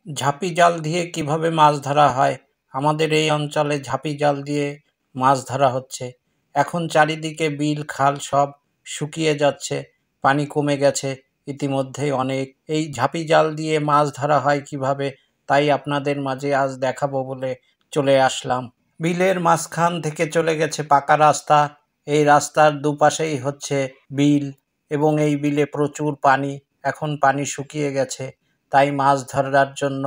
ঝাঁপি জাল দিয়ে কিভাবে মাছ ধরা হয়। আমাদের এই অঞ্চলে ঝাঁপি জাল দিয়ে মাছ ধরা হচ্ছে। এখন চারিদিকে বিল খাল সব শুকিয়ে যাচ্ছে, পানি কমে গেছে ইতিমধ্যেই অনেক। এই ঝাঁপি জাল দিয়ে মাছ ধরা হয় কিভাবে, তাই আপনাদের মাঝে আজ দেখাবো বলে চলে আসলাম। বিলের মাঝখান থেকে চলে গেছে পাকা রাস্তা। এই রাস্তার দুপাশেই হচ্ছে বিল এবং এই বিলে প্রচুর পানি। এখন পানি শুকিয়ে গেছে, তাই মাছ ধরার জন্য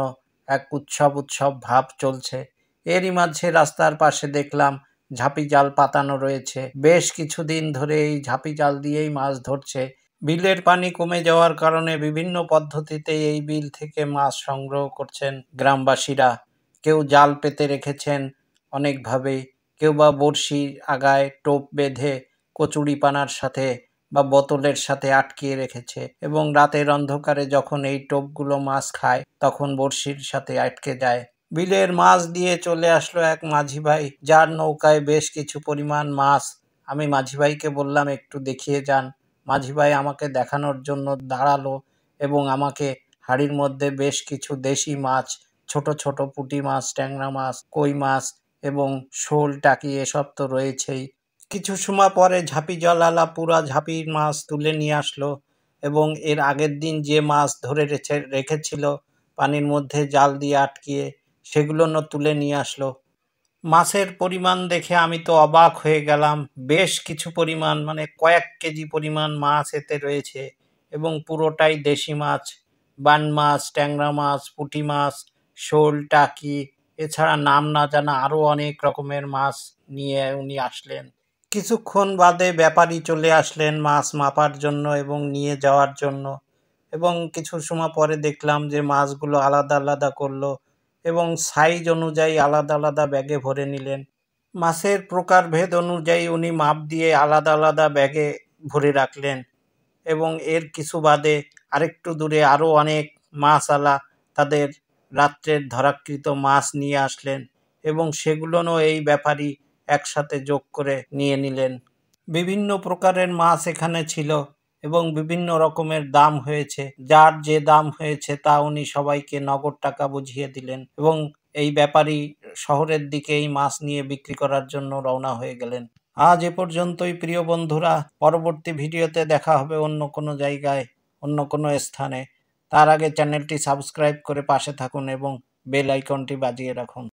এক উৎসব ভাব চলছে। এরই মাঝে রাস্তার পাশে দেখলাম ঝাঁপি জাল পাতানো রয়েছে। বেশ কিছুদিন ধরে এই ঝাঁপি জাল দিয়েই মাছ ধরছে। বিলের পানি কমে যাওয়ার কারণে বিভিন্ন পদ্ধতিতে এই বিল থেকে মাছ সংগ্রহ করছেন গ্রামবাসীরা। কেউ জাল পেতে রেখেছেন অনেকভাবেই, কেউ বা বড়শির আগায় টোপ বেঁধে কচুরিপানার সাথে বা বোতলের সাথে আটকিয়ে রেখেছে এবং রাতের অন্ধকারে যখন এই টোপগুলো মাছ খায় তখন বড়শির সাথে আটকে যায়। বিলের মাছ দিয়ে চলে আসলো এক মাঝি ভাই, যার নৌকায় বেশ কিছু পরিমাণ মাছ। আমি মাঝি ভাইকে বললাম একটু দেখিয়ে যান। মাঝি ভাই আমাকে দেখানোর জন্য দাঁড়ালো এবং আমাকে হাঁড়ির মধ্যে বেশ কিছু দেশি মাছ, ছোট ছোট পুঁটি মাছ, ট্যাংরা মাছ, কই মাছ এবং শোল, টাকি এসব তো রয়েছেই। কিছু সময় পরে ঝাঁপি জলওয়ালা পুরা ঝাঁপির মাছ তুলে নিয়ে আসলো এবং এর আগের দিন যে মাছ ধরে রেখেছিল পানির মধ্যে জাল দিয়ে আটকিয়ে, সেগুলো তুলে নিয়ে আসলো। মাছের পরিমাণ দেখে আমি তো অবাক হয়ে গেলাম। বেশ কিছু পরিমাণ, মানে কয়েক কেজি পরিমাণ মাছ এতে রয়েছে এবং পুরোটাই দেশি মাছ। বান মাছ, ট্যাংরা মাছ, পুঁটি মাছ, শোল, টাকি, এছাড়া নাম না জানা আরও অনেক রকমের মাছ নিয়ে উনি আসলেন। কিছুক্ষণ বাদে ব্যাপারী চলে আসলেন মাছ মাপার জন্য এবং নিয়ে যাওয়ার জন্য, এবং কিছু সময় পরে দেখলাম যে মাছগুলো আলাদা আলাদা করলো এবং সাইজ অনুযায়ী আলাদা আলাদা ব্যাগে ভরে নিলেন। মাছের প্রকারভেদ অনুযায়ী উনি মাপ দিয়ে আলাদা আলাদা ব্যাগে ভরে রাখলেন এবং এর কিছু বাদে আরেকটু দূরে আরও অনেক মাছওয়ালা তাদের রাত্রের ধরাকৃত মাছ নিয়ে আসলেন এবং সেগুলোও এই ব্যাপারী একসাথে যোগ করে নিয়ে নিলেন। বিভিন্ন প্রকারের মাছ এখানে ছিল এবং বিভিন্ন রকমের দাম হয়েছে। যার যে দাম হয়েছে তা উনি সবাইকে নগদ টাকা বুঝিয়ে দিলেন এবং এই ব্যাপারী শহরের দিকে এই মাছ নিয়ে বিক্রি করার জন্য রওনা হয়ে গেলেন। আজ এ পর্যন্তই প্রিয় বন্ধুরা। পরবর্তী ভিডিওতে দেখা হবে অন্য কোনো জায়গায়, অন্য কোনো স্থানে। তার আগে চ্যানেলটি সাবস্ক্রাইব করে পাশে থাকুন এবং বেল আইকনটি বাজিয়ে রাখুন।